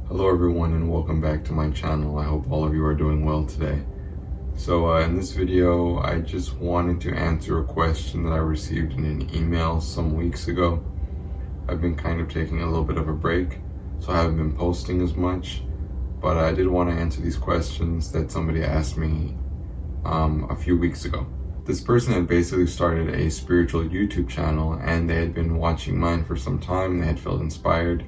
Hello everyone and welcome back to my channel. I hope all of you are doing well today. So in this video, I just wanted to answer a question that I received in an email some weeks ago. I've been kind of taking a little bit of a break, so I haven't been posting as much, but I did want to answer these questions that somebody asked me a few weeks ago. This person had basically started a spiritual YouTube channel and they had been watching mine for some time. They had felt inspired.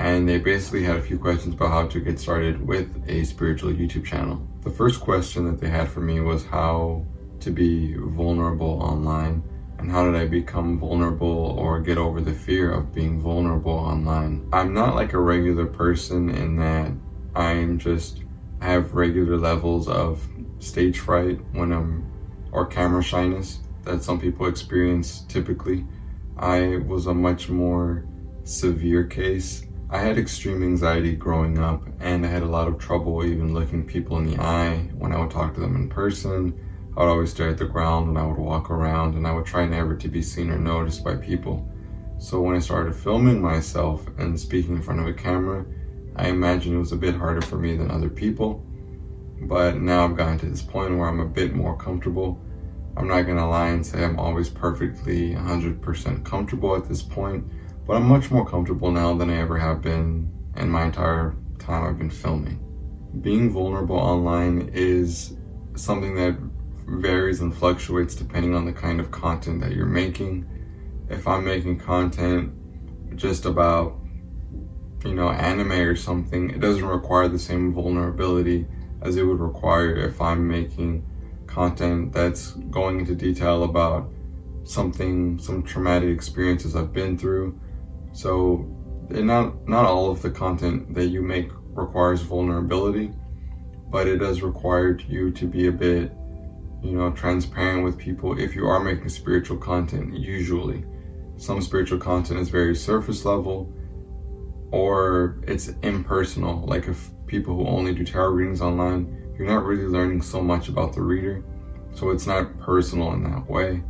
And they basically had a few questions about how to get started with a spiritual YouTube channel. The first question that they had for me was how to be vulnerable online and how did I become vulnerable or get over the fear of being vulnerable online. I'm not like a regular person in that I have regular levels of stage fright or camera shyness that some people experience typically. I was a much more severe case. I had extreme anxiety growing up and I had a lot of trouble even looking people in the eye when I would talk to them in person. I would always stare at the ground when I would walk around and I would try never to be seen or noticed by people. So when I started filming myself and speaking in front of a camera, I imagine it was a bit harder for me than other people. But now I've gotten to this point where I'm a bit more comfortable. I'm not gonna lie and say I'm always perfectly 100% comfortable at this point. But I'm much more comfortable now than I ever have been in my entire time I've been filming. Being vulnerable online is something that varies and fluctuates depending on the kind of content that you're making. If I'm making content just about, anime or something, it doesn't require the same vulnerability as it would require if I'm making content that's going into detail about some traumatic experiences I've been through. So not all of the content that you make requires vulnerability, but it does require you to be a bit, transparent with people if you are making spiritual content. Usually, some spiritual content is very surface level or it's impersonal. Like if people who only do tarot readings online, you're not really learning so much about the reader. So it's not personal in that way.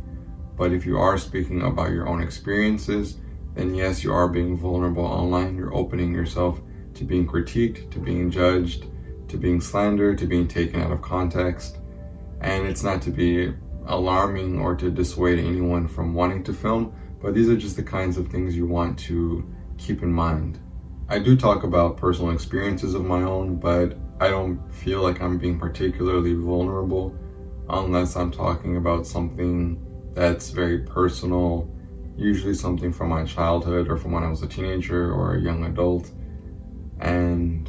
But if you are speaking about your own experiences, then yes, you are being vulnerable online. You're opening yourself to being critiqued, to being judged, to being slandered, to being taken out of context. And it's not to be alarming or to dissuade anyone from wanting to film, but these are just the kinds of things you want to keep in mind. I do talk about personal experiences of my own, but I don't feel like I'm being particularly vulnerable unless I'm talking about something that's very personal, usually something from my childhood or from when I was a teenager or a young adult. And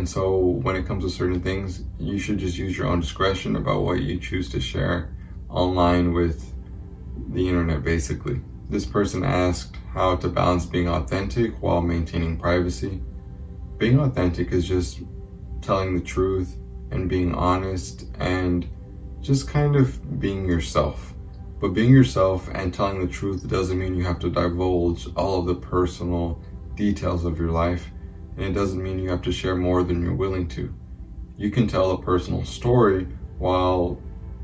so when it comes to certain things, you should just use your own discretion about what you choose to share online with the internet, basically. This person asked how to balance being authentic while maintaining privacy. Being authentic is just telling the truth and being honest and just kind of being yourself. But being yourself and telling the truth doesn't mean you have to divulge all of the personal details of your life, and it doesn't mean you have to share more than you're willing to. You can tell a personal story while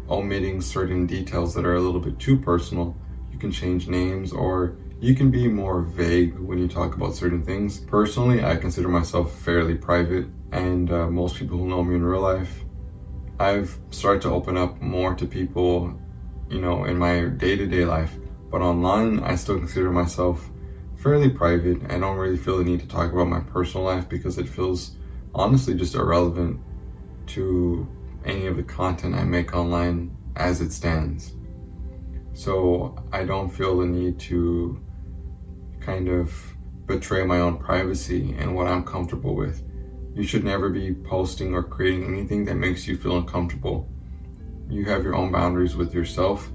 omitting certain details that are a little bit too personal. You can change names or you can be more vague when you talk about certain things. Personally, I consider myself fairly private, and most people who know me in real life, I've started to open up more to people in my day-to-day life, but online I still consider myself fairly private. I don't really feel the need to talk about my personal life because it feels honestly just irrelevant to any of the content I make online as it stands. So I don't feel the need to kind of betray my own privacy and what I'm comfortable with. You should never be posting or creating anything that makes you feel uncomfortable. You have your own boundaries with yourself,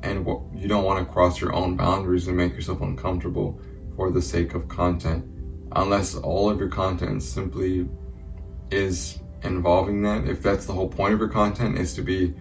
and you don't want to cross your own boundaries and make yourself uncomfortable for the sake of content, unless all of your content simply is involving that. If that's the whole point of your content, is to be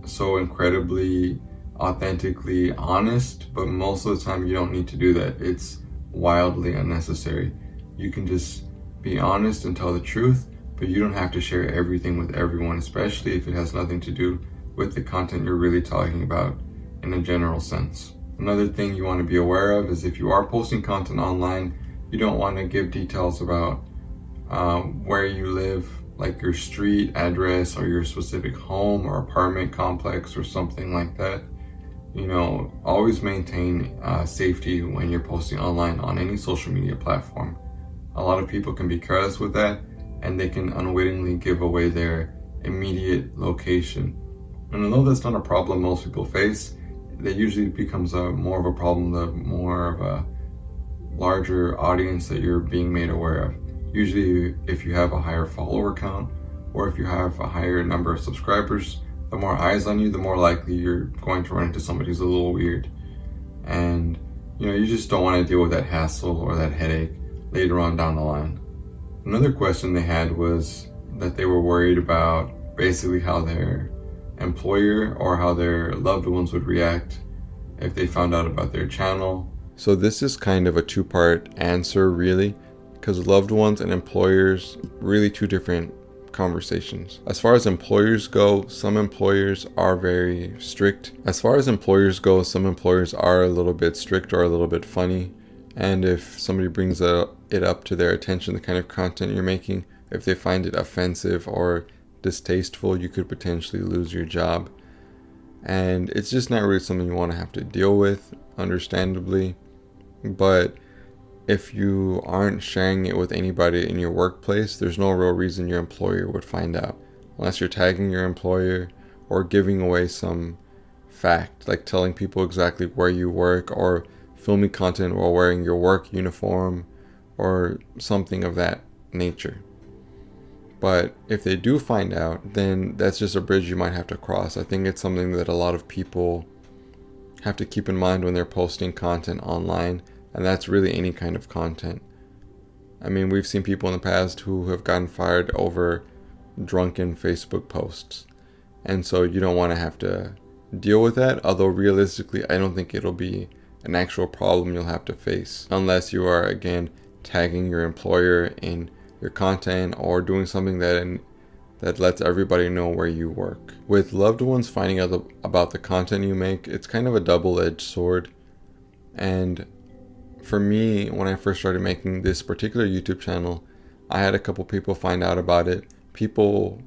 so incredibly authentically honest, but most of the time you don't need to do that. It's wildly unnecessary. You can just be honest and tell the truth, but you don't have to share everything with everyone, especially if it has nothing to do with the content you're really talking about in a general sense. Another thing you want to be aware of is if you are posting content online, you don't want to give details about where you live, like your street address or your specific home or apartment complex or something like that. Always maintain safety when you're posting online on any social media platform. A lot of people can be careless with that, and they can unwittingly give away their immediate location. And although that's not a problem most people face, that usually becomes more of a problem the more of a larger audience that you're being made aware of. Usually if you have a higher follower count, or if you have a higher number of subscribers, the more eyes on you, the more likely you're going to run into somebody who's a little weird. And you just don't want to deal with that hassle or that headache later on down the line. Another question they had was that they were worried about basically how their employer or how their loved ones would react if they found out about their channel. So this is kind of a two-part answer, really, because loved ones and employers, really two different conversations. As far as employers go, some employers are very strict. Some employers are a little bit strict or a little bit funny. And if somebody brings it up to their attention, the kind of content you're making, if they find it offensive or distasteful, you could potentially lose your job. And it's just not really something you want to have to deal with, understandably. But if you aren't sharing it with anybody in your workplace, there's no real reason your employer would find out, unless you're tagging your employer or giving away some fact, like telling people exactly where you work or filming content while wearing your work uniform or something of that nature. But if they do find out, then that's just a bridge you might have to cross. I think it's something that a lot of people have to keep in mind when they're posting content online, and that's really any kind of content. I mean, we've seen people in the past who have gotten fired over drunken Facebook posts, and so you don't want to have to deal with that, although realistically I don't think it'll be an actual problem you'll have to face, unless you are, again, tagging your employer in your content or doing something that lets everybody know where you work. With loved ones finding out about the content you make, it's kind of a double-edged sword. And for me, when I first started making this particular YouTube channel, I had a couple people find out about it. People,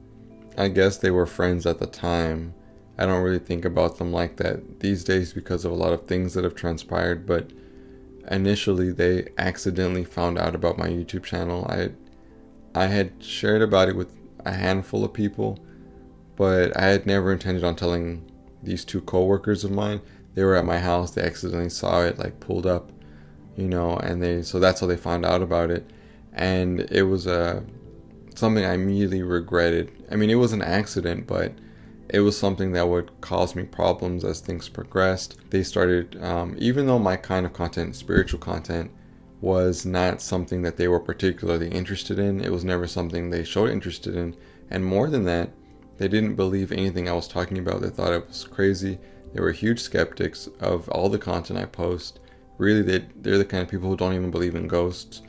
I guess they were friends at the time. I don't really think about them like that these days because of a lot of things that have transpired, but initially they accidentally found out about my YouTube channel. I had shared about it with a handful of people, but I had never intended on telling these two co-workers of mine. They were at my house, they accidentally saw it, like pulled up, and so that's how they found out about it. And it was something I immediately regretted. I mean, it was an accident, but it was something that would cause me problems as things progressed. They started, even though my kind of content, spiritual content, was not something that they were particularly interested in, it was never something they showed interest in. And more than that, they didn't believe anything I was talking about. They thought it was crazy. They were huge skeptics of all the content I post. Really, they're the kind of people who don't even believe in ghosts.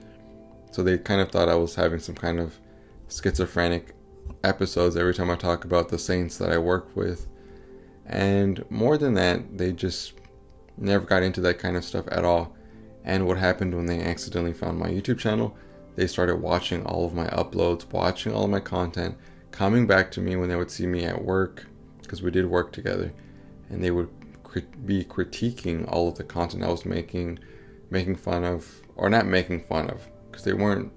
So they kind of thought I was having some kind of schizophrenic episodes every time I talk about the saints that I work with. And more than that, they just never got into that kind of stuff at all. And what happened when they accidentally found my YouTube channel, they started watching all of my uploads, watching all of my content, coming back to me when they would see me at work, because we did work together, and they would be critiquing all of the content I was making fun of, or not making fun of, because they weren't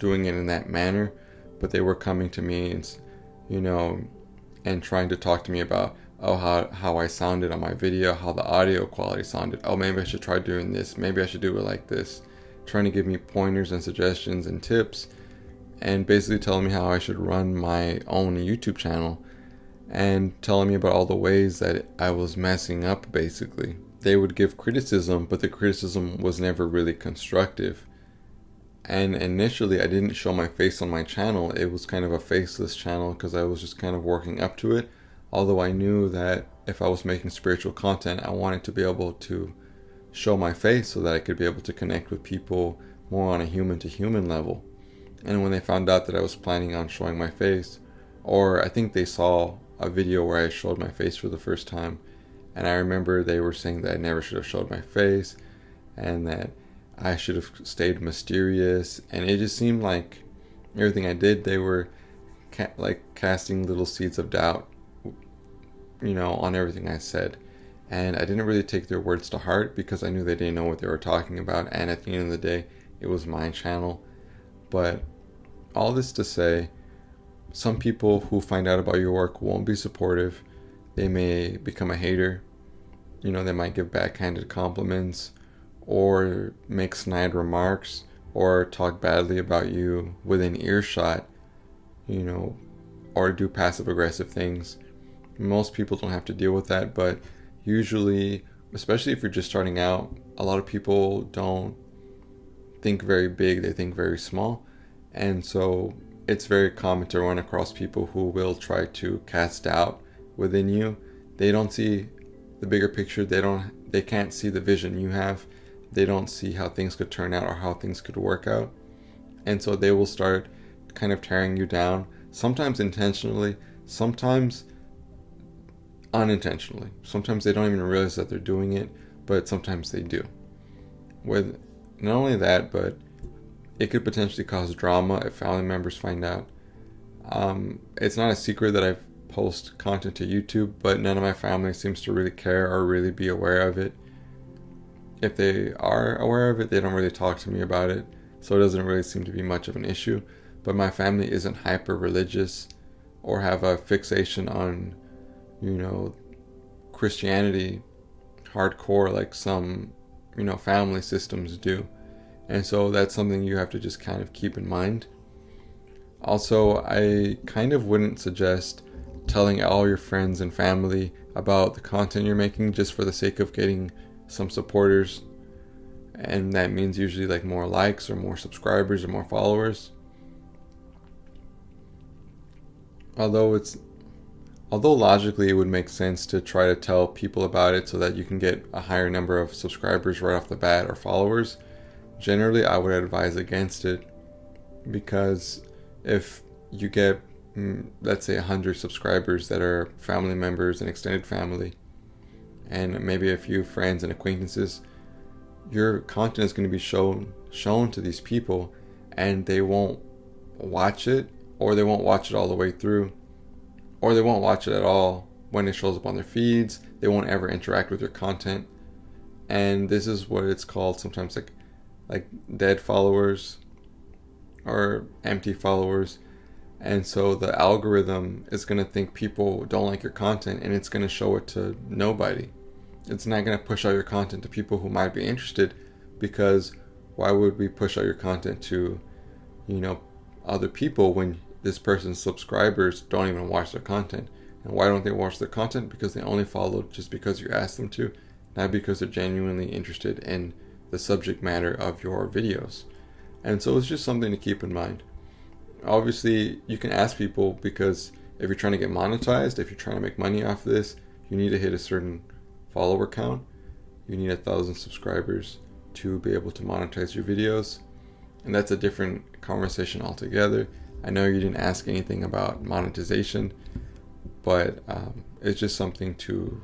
doing it in that manner, but they were coming to me and trying to talk to me about how I sounded on my video, how the audio quality sounded. Oh, maybe I should try doing this. Maybe I should do it like this. Trying to give me pointers and suggestions and tips, and basically telling me how I should run my own YouTube channel, and telling me about all the ways that I was messing up, basically. They would give criticism, but the criticism was never really constructive. And initially, I didn't show my face on my channel. It was kind of a faceless channel because I was just kind of working up to it. Although I knew that if I was making spiritual content, I wanted to be able to show my face so that I could be able to connect with people more on a human-to-human level. And when they found out that I was planning on showing my face, or I think they saw a video where I showed my face for the first time, and I remember they were saying that I never should have showed my face, and that I should have stayed mysterious, and it just seemed like everything I did, they were like casting little seeds of doubt, on everything I said. And I didn't really take their words to heart because I knew they didn't know what they were talking about. And at the end of the day, it was my channel. But all this to say, some people who find out about your work won't be supportive. They may become a hater. They might give backhanded compliments or make snide remarks or talk badly about you within earshot, or do passive aggressive things. Most people don't have to deal with that, but usually, especially if you're just starting out, a lot of people don't think very big, they think very small. And so it's very common to run across people who will try to cast doubt within you. They don't see the bigger picture. They can't see the vision you have. They don't see how things could turn out or how things could work out. And so they will start kind of tearing you down, sometimes intentionally, sometimes unintentionally. Sometimes they don't even realize that they're doing it, but sometimes they do. With not only that, but it could potentially cause drama if family members find out. It's not a secret that I post content to YouTube, but none of my family seems to really care or really be aware of it. If they are aware of it, they don't really talk to me about it, so it doesn't really seem to be much of an issue. But my family isn't hyper religious or have a fixation on, Christianity hardcore like some, family systems do. And so that's something you have to just kind of keep in mind. Also, I kind of wouldn't suggest telling all your friends and family about the content you're making just for the sake of getting some supporters. And that means usually like more likes or more subscribers or more followers. Although logically it would make sense to try to tell people about it so that you can get a higher number of subscribers right off the bat or followers, generally I would advise against it, because if you get, let's say 100 subscribers that are family members and extended family, and maybe a few friends and acquaintances, your content is going to be shown to these people, and they won't watch it, or they won't watch it all the way through, or they won't watch it at all when it shows up on their feeds. They won't ever interact with your content. And this is what it's called sometimes, like dead followers or empty followers. And so the algorithm is going to think people don't like your content, and it's going to show it to nobody. It's not going to push out your content to people who might be interested, because why would we push out your content to, other people when this person's subscribers don't even watch their content? And why don't they watch their content? Because they only follow just because you asked them to, not because they're genuinely interested in the subject matter of your videos. And so it's just something to keep in mind. Obviously, you can ask people, because if you're trying to get monetized, if you're trying to make money off of this, you need to hit a certain follower count. You need 1,000 subscribers to be able to monetize your videos. And that's a different conversation altogether. I know you didn't ask anything about monetization, but it's just something to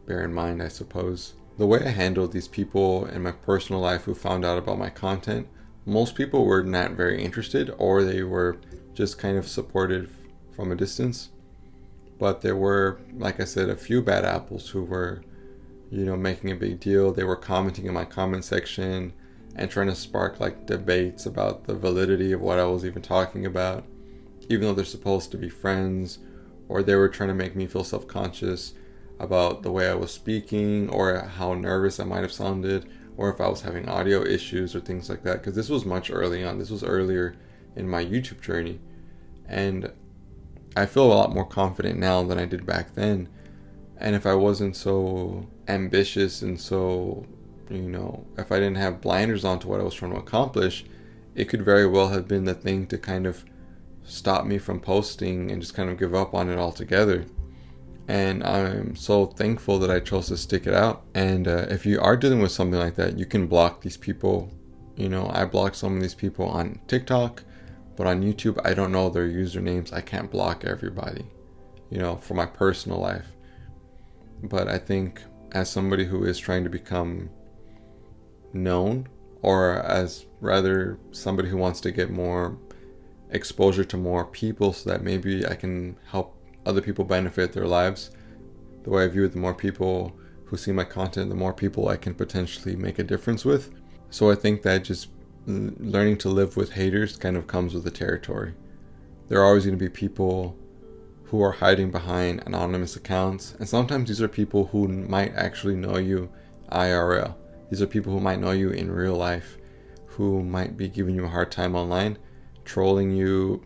bear in mind, I suppose. The way I handled these people in my personal life who found out about my content, most people were not very interested, or they were just kind of supportive from a distance. But there were, like I said, a few bad apples who were, making a big deal. They were commenting in my comment section and trying to spark like debates about the validity of what I was even talking about, even though they're supposed to be friends. Or they were trying to make me feel self-conscious about the way I was speaking, or how nervous I might have sounded, or if I was having audio issues or things like that. Because this was much early on. This was earlier in my YouTube journey. And I feel a lot more confident now than I did back then. And if I wasn't so ambitious and so, if I didn't have blinders on to what I was trying to accomplish, it could very well have been the thing to kind of stop me from posting and just kind of give up on it altogether. And I'm so thankful that I chose to stick it out. And if you are dealing with something like that, you can block these people. I blocked some of these people on TikTok, but on YouTube, I don't know their usernames. I can't block everybody, for my personal life. But I think as somebody who is trying to become known, or as rather somebody who wants to get more exposure to more people so that maybe I can help other people benefit their lives. The way I view it, the more people who see my content, the more people I can potentially make a difference with. So I think that just learning to live with haters kind of comes with the territory. There are always going to be people who are hiding behind anonymous accounts, and sometimes these are people who might actually know you IRL. These are people who might know you in real life, who might be giving you a hard time online, trolling you,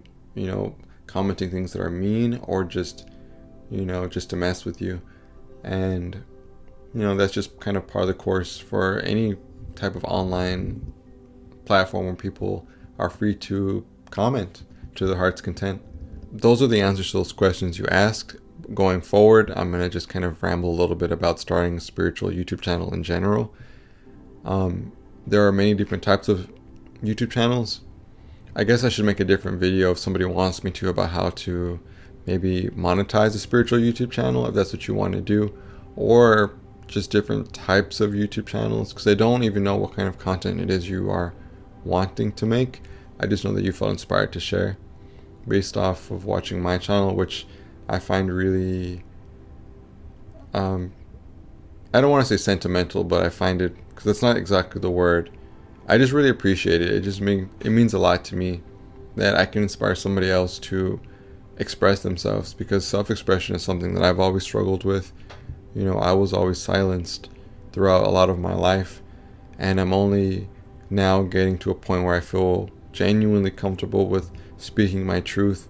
commenting things that are mean, or just to mess with you. And that's just kind of part of the course for any type of online platform where people are free to comment to their heart's content. Those are the answers to those questions you asked. Going forward, I'm going to just kind of ramble a little bit about starting a spiritual YouTube channel in general. There are many different types of YouTube channels. I guess I should make a different video if somebody wants me to about how to maybe monetize a spiritual YouTube channel, if that's what you want to do, or just different types of YouTube channels, because I don't even know what kind of content it is you are wanting to make. I just know that you felt inspired to share based off of watching my channel, which I find really, I don't want to say sentimental, but I find it, because that's not exactly the word, I just really appreciate it. It means a lot to me that I can inspire somebody else to express themselves, because self-expression is something that I've always struggled with. I was always silenced throughout a lot of my life, and I'm only now getting to a point where I feel genuinely comfortable with speaking my truth,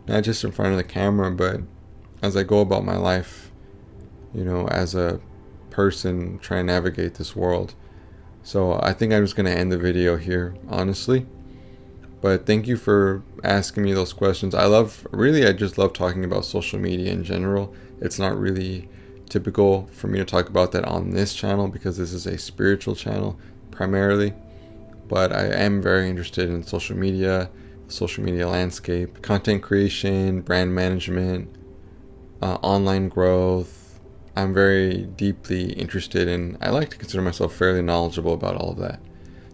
not just in front of the camera, but as I go about my life, as a person trying to navigate this world. So I think I'm just going to end the video here, honestly. But thank you for asking me those questions. I just love talking about social media in general. It's not really typical for me to talk about that on this channel, because this is a spiritual channel primarily. But I am very interested in social media landscape, content creation, brand management, online growth. I'm very deeply interested in, I like to consider myself fairly knowledgeable about all of that.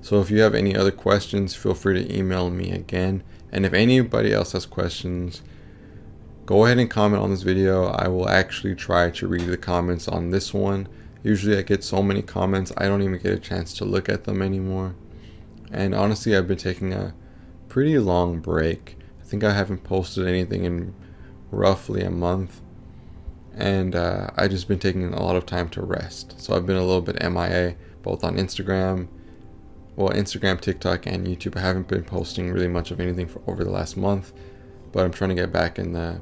So if you have any other questions, feel free to email me again. And if anybody else has questions, go ahead and comment on this video. I will actually try to read the comments on this one. Usually I get so many comments, I don't even get a chance to look at them anymore. And honestly, I've been taking a pretty long break. I think I haven't posted anything in roughly a month. And I've just been taking a lot of time to rest. So I've been a little bit MIA, both on Instagram, TikTok, and YouTube. I haven't been posting really much of anything for over the last month, but I'm trying to get back in the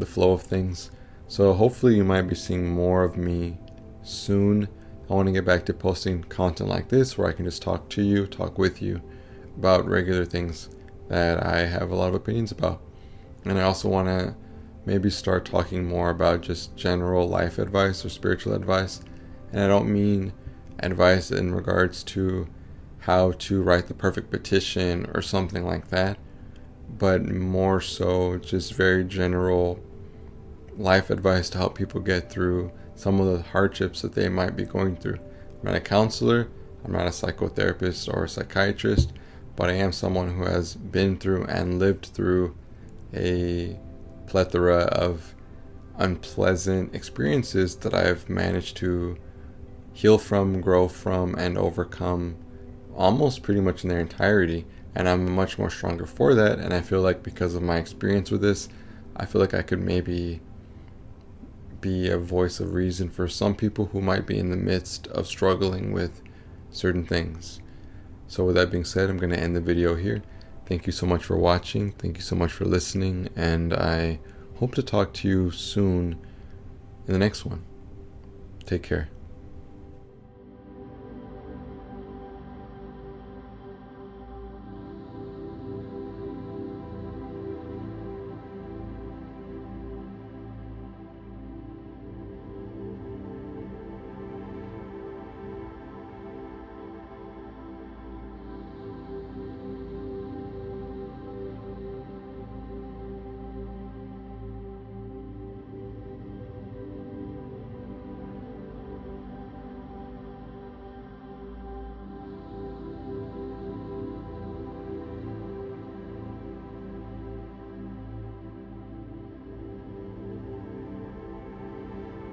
flow of things. So hopefully you might be seeing more of me soon. I want to get back to posting content like this, where I can just talk with you about regular things that I have a lot of opinions about. And I also want to maybe start talking more about just general life advice or spiritual advice. And I don't mean advice in regards to how to write the perfect petition or something like that, but more so just very general life advice to help people get through some of the hardships that they might be going through. I'm not a counselor, I'm not a psychotherapist or a psychiatrist, but I am someone who has been through and lived through a plethora of unpleasant experiences that I've managed to heal from, grow from, and overcome almost pretty much in their entirety. And I'm much more stronger for that. And I feel like because of my experience with this, I feel like I could maybe be a voice of reason for some people who might be in the midst of struggling with certain things. So with that being said, I'm going to end the video here. Thank you so much for watching. Thank you so much for listening. And I hope to talk to you soon in the next one. Take care.